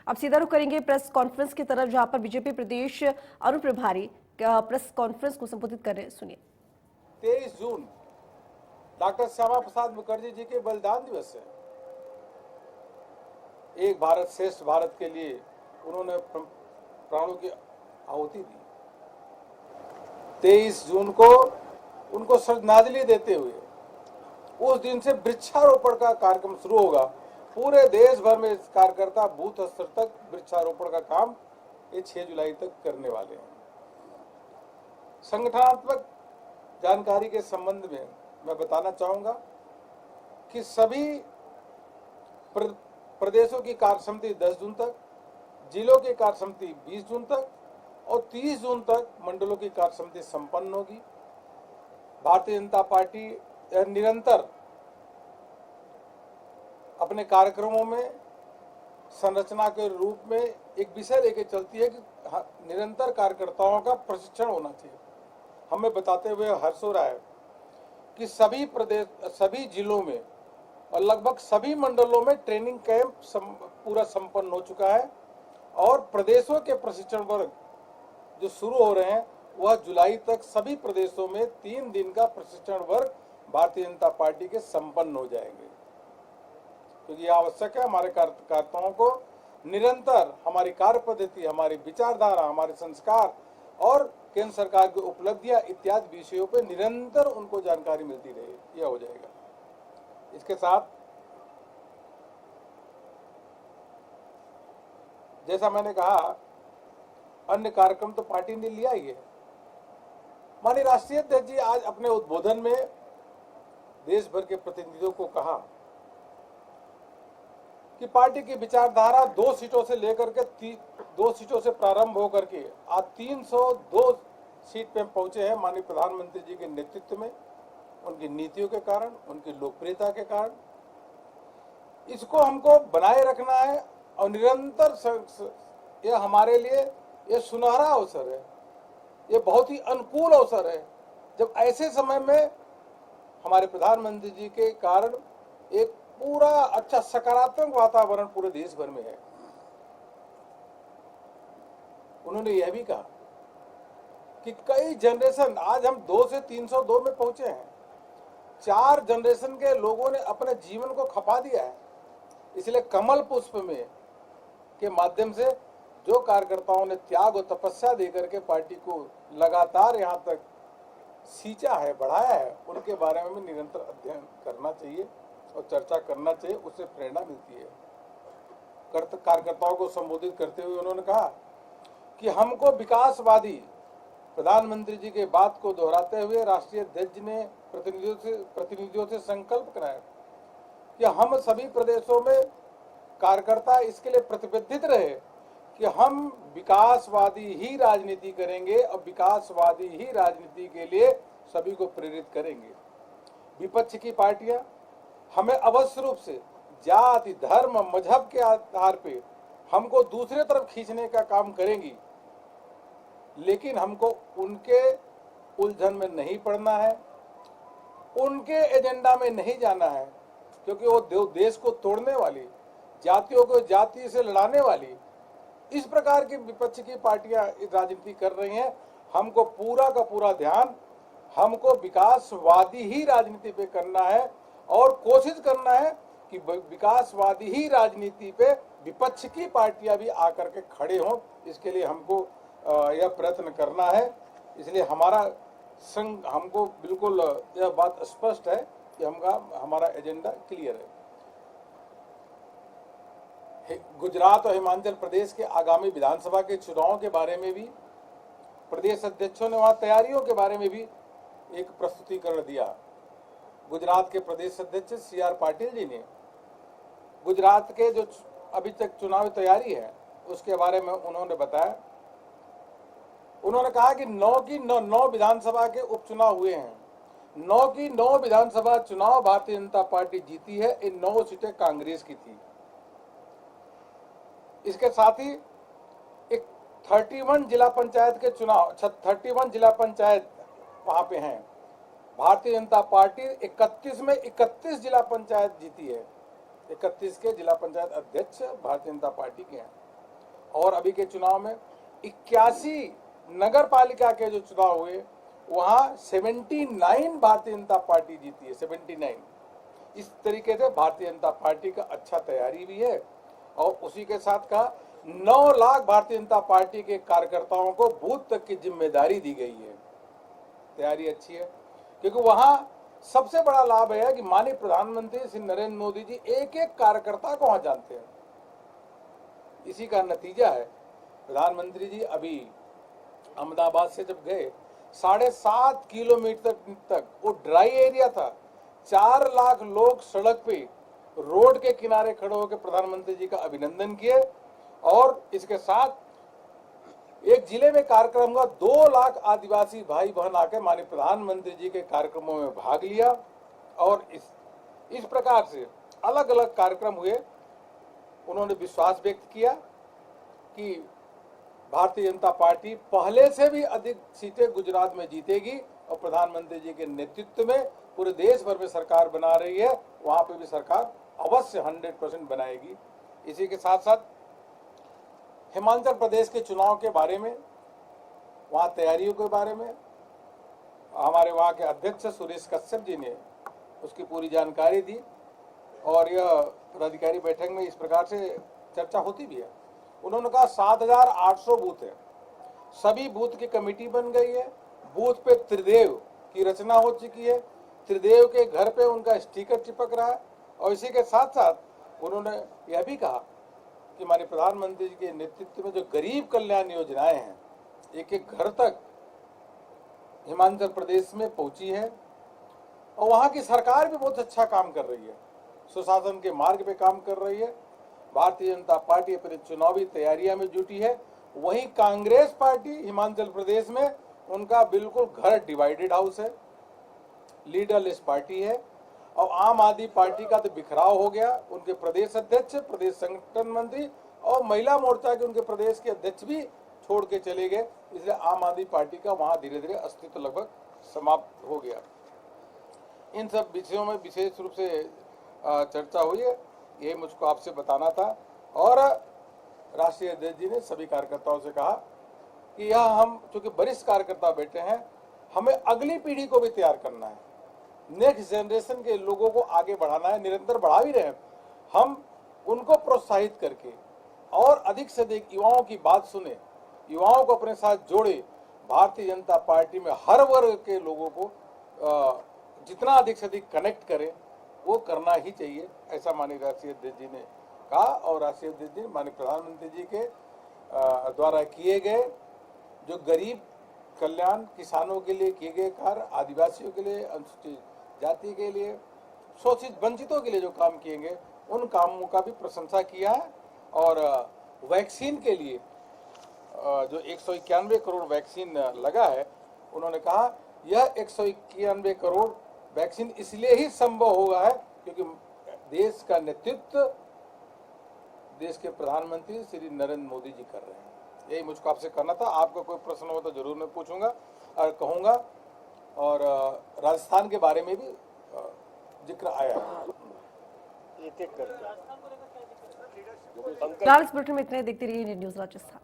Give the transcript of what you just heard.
अब सीधा रुख करेंगे प्रेस कॉन्फ्रेंस की तरफ, जहां पर बीजेपी प्रदेश अरुण प्रभारी प्रेस कॉन्फ्रेंस को संबोधित कर रहे हैं। सुनिए। 23 जून डॉक्टर श्यामा प्रसाद मुखर्जी जी के बलिदान दिवस है। एक भारत श्रेष्ठ भारत के लिए उन्होंने प्राणों की आहुति दी। 23 जून को उनको श्रद्धांजलि देते हुए उस दिन से वृक्षारोपण का कार्यक्रम शुरू होगा। पूरे देश भर में कार्यकर्ता बूथ स्तर तक वृक्षारोपण का काम ये 6 जुलाई तक करने वाले हैं। संगठनात्मक जानकारी के संबंध में मैं बताना चाहूंगा कि सभी प्रदेशों की कार्यसमिति 10 जून तक, जिलों की कार्यसमिति 20 जून तक और 30 जून तक मंडलों की कार्यसमिति संपन्न होगी। भारतीय जनता पार्टी निरंतर अपने कार्यक्रमों में संरचना के रूप में एक विषय लेकर चलती है कि निरंतर कार्यकर्ताओं का प्रशिक्षण होना चाहिए। हमें बताते हुए हर्ष हो रहा है कि सभी जिलों में और लगभग सभी मंडलों में ट्रेनिंग कैंप पूरा संपन्न हो चुका है और प्रदेशों के प्रशिक्षण वर्ग जो शुरू हो रहे हैं वह जुलाई तक सभी प्रदेशों में 3 दिन का प्रशिक्षण वर्ग भारतीय जनता पार्टी के संपन्न हो जाएंगे। क्योंकि यह आवश्यक है हमारे कार्यकर्ताओं को निरंतर हमारी कार्य पद्धति, हमारी विचारधारा, हमारे संस्कार और केंद्र सरकार की उपलब्धियां इत्यादि विषयों पर निरंतर उनको जानकारी मिलती रहे। यह हो जाएगा। इसके साथ जैसा मैंने कहा अन्य कार्यक्रम तो पार्टी ने लिया ही है। माननीय राष्ट्रीय अध्यक्ष जी आज अपने उद्बोधन में देश भर के प्रतिनिधियों को कहा कि पार्टी की विचारधारा 2 सीटों से लेकर के 2 सीटों से प्रारंभ होकर के आज 302 सीट पे पहुंचे हैं। माननीय प्रधानमंत्री जी के नेतृत्व में, उनकी नीतियों के कारण, उनकी लोकप्रियता के कारण इसको हमको बनाए रखना है और निरंतर यह हमारे लिए यह सुनहरा अवसर है, यह बहुत ही अनुकूल अवसर है जब ऐसे समय में हमारे प्रधानमंत्री जी के कारण एक पूरा अच्छा सकारात्मक वातावरण पूरे देश भर में है। उन्होंने यह भी कहा कि कई जनरेशन, आज हम 2 से 302 में पहुंचे हैं, 4 जनरेशन के लोगों ने अपने जीवन को खपा दिया है। इसलिए कमल पुष्प में के माध्यम से जो कार्यकर्ताओं ने त्याग और तपस्या देकर के पार्टी को लगातार यहाँ तक सींचा है, बढ़ाया है, उनके बारे में निरंतर अध्ययन करना चाहिए और चर्चा करना चाहिए। उससे प्रेरणा मिलती है। कार्यकर्ताओं को संबोधित करते हुए उन्होंने कहा कि हमको विकासवादी प्रधानमंत्री जी के बात को दोहराते हुए राष्ट्रीय अध्यक्ष ने प्रतिनिधियों से संकल्प कराया कि हम सभी प्रदेशों में कार्यकर्ता इसके लिए प्रतिबद्ध रहे कि हम विकासवादी ही राजनीति करेंगे और विकासवादी ही राजनीति के लिए सभी को प्रेरित करेंगे। विपक्ष की पार्टियां हमें अवश्य रूप से जाति, धर्म, मजहब के आधार पे हमको दूसरे तरफ खींचने का काम करेंगी, लेकिन हमको उनके उलझन में नहीं पड़ना है, उनके एजेंडा में नहीं जाना है, क्योंकि वो देश को तोड़ने वाली, जातियों को जाति से लड़ाने वाली इस प्रकार की विपक्ष की पार्टियां राजनीति कर रही हैं। हमको पूरा का पूरा ध्यान हमको विकासवादी ही राजनीति पे करना है और कोशिश करना है कि विकासवादी ही राजनीति पे विपक्ष की पार्टियां भी आकर के खड़े हों। इसके लिए हमको यह प्रयत्न करना है। इसलिए हमको बिल्कुल यह बात स्पष्ट है कि हमारा एजेंडा क्लियर है। गुजरात और हिमाचल प्रदेश के आगामी विधानसभा के चुनाव के बारे में भी प्रदेश अध्यक्षों ने वहां तैयारियों के बारे में भी एक प्रस्तुतिकरण दिया। गुजरात के प्रदेश अध्यक्ष CR पाटिल जी ने गुजरात के जो अभी तक चुनावी तैयारी है उसके बारे में उन्होंने बताया। उन्होंने कहा कि 9 विधानसभा के उपचुनाव हुए हैं। 9 की 9 विधानसभा चुनाव भारतीय जनता पार्टी जीती है। इन 9 सीटें कांग्रेस की थी। इसके साथ ही एक 31 जिला पंचायत के चुनाव, 31 जिला पंचायत वहां पे हैं। भारतीय जनता पार्टी 31 में 31 जिला पंचायत जीती है। 31 के जिला पंचायत अध्यक्ष भारतीय जनता पार्टी के हैं। और अभी के चुनाव में 81 नगर पालिका के जो चुनाव हुए वहां 79 भारतीय जनता पार्टी जीती है, 79। इस तरीके से भारतीय जनता पार्टी का अच्छा तैयारी भी है और उसी के साथ का 9 लाख भारतीय जनता पार्टी के कार्यकर्ताओं को बूथ तक की जिम्मेदारी दी गई है। तैयारी अच्छी है क्योंकि वहां सबसे बड़ा लाभ है कि माननीय प्रधानमंत्री श्री नरेंद्र मोदी जी एक एक कार्यकर्ता को वहां जानते हैं। इसी का नतीजा है प्रधानमंत्री जी अभी अहमदाबाद से जब गए 7.5 किलोमीटर तक वो ड्राई एरिया था, 4 लाख लोग सड़क पे रोड के किनारे खड़े होकर प्रधानमंत्री जी का अभिनंदन किए और इसके साथ एक जिले में कार्यक्रम हुआ, 2 लाख आदिवासी भाई बहन आकर माननीय प्रधानमंत्री जी के कार्यक्रमों में भाग लिया और इस प्रकार से अलग अलग कार्यक्रम हुए। उन्होंने विश्वास व्यक्त किया कि भारतीय जनता पार्टी पहले से भी अधिक सीटें गुजरात में जीतेगी और प्रधानमंत्री जी के नेतृत्व में पूरे देश भर में सरकार बना रही है, वहां पे भी सरकार अवश्य 100% बनाएगी। इसी के साथ साथ हिमाचल प्रदेश के चुनाव के बारे में, वहां तैयारियों के बारे में हमारे वहां के अध्यक्ष सुरेश कश्यप जी ने उसकी पूरी जानकारी दी और यह पदाधिकारी बैठक में इस प्रकार से चर्चा होती भी है। उन्होंने कहा 7,800 बूथ है, सभी बूथ की कमेटी बन गई है, बूथ पे त्रिदेव की रचना हो चुकी है, त्रिदेव के घर पे उनका स्टिकर चिपक रहा है और इसी के साथ साथ उन्होंने यह भी कहा कि माननीय प्रधानमंत्री जी के नेतृत्व में जो गरीब कल्याण योजनाएं हैं एक एक घर तक हिमाचल प्रदेश में पहुंची है और वहां की सरकार भी बहुत अच्छा काम कर रही है, सुशासन के मार्ग पे काम कर रही है। भारतीय जनता पार्टी अपनी चुनावी तैयारियां में जुटी है, वहीं कांग्रेस पार्टी हिमाचल प्रदेश में उनका बिल्कुल घर डिवाइडेड हाउस है, लीडरलेस पार्टी है और आम आदमी पार्टी का तो बिखराव हो गया। उनके प्रदेश अध्यक्ष, प्रदेश संगठन मंत्री और महिला मोर्चा के उनके प्रदेश के अध्यक्ष भी छोड़ के चले गए, इसलिए आम आदमी पार्टी का वहां धीरे धीरे अस्तित्व लगभग समाप्त हो गया। इन सब विषयों में विशेष रूप से चर्चा हुई है, ये मुझको आपसे बताना था। और राष्ट्रीय अध्यक्ष जी ने सभी कार्यकर्ताओं से कहा कि यह हम चूंकि वरिष्ठ कार्यकर्ता बैठे हैं, हमें अगली पीढ़ी को भी तैयार करना है, नेक्स्ट जनरेशन के लोगों को आगे बढ़ाना है, निरंतर बढ़ा भी रहे हैं। हम उनको प्रोत्साहित करके और अधिक से अधिक युवाओं की बात सुने, युवाओं को अपने साथ जोड़े, भारतीय जनता पार्टी में हर वर्ग के लोगों को जितना अधिक से अधिक कनेक्ट करें वो करना ही चाहिए, ऐसा माननीय राष्ट्रीय अध्यक्ष जी ने कहा। और राष्ट्रीय अध्यक्ष जी माननीय प्रधानमंत्री जी के द्वारा किए गए जो गरीब कल्याण, किसानों के लिए किए गए कार्य, आदिवासियों के लिए, अनुसूचित जाति के लिए, शोषित वंचितों के लिए जो काम किए गए उन कामों का भी प्रशंसा किया है। और वैक्सीन के लिए जो 191 करोड़ वैक्सीन लगा है, उन्होंने कहा यह 191 करोड़ वैक्सीन इसलिए ही संभव हुआ है क्योंकि देश का नेतृत्व देश के प्रधानमंत्री श्री नरेंद्र मोदी जी कर रहे हैं। यही मुझको आपसे करना था। आपको कोई प्रश्न हो तो जरूर मैं पूछूंगा और कहूंगा। और राजस्थान के बारे में भी जिक्र आया है। फिलहाल इस बुलेटिन में इतने, देखते रहिए इंडियन न्यूज़ राजस्थान।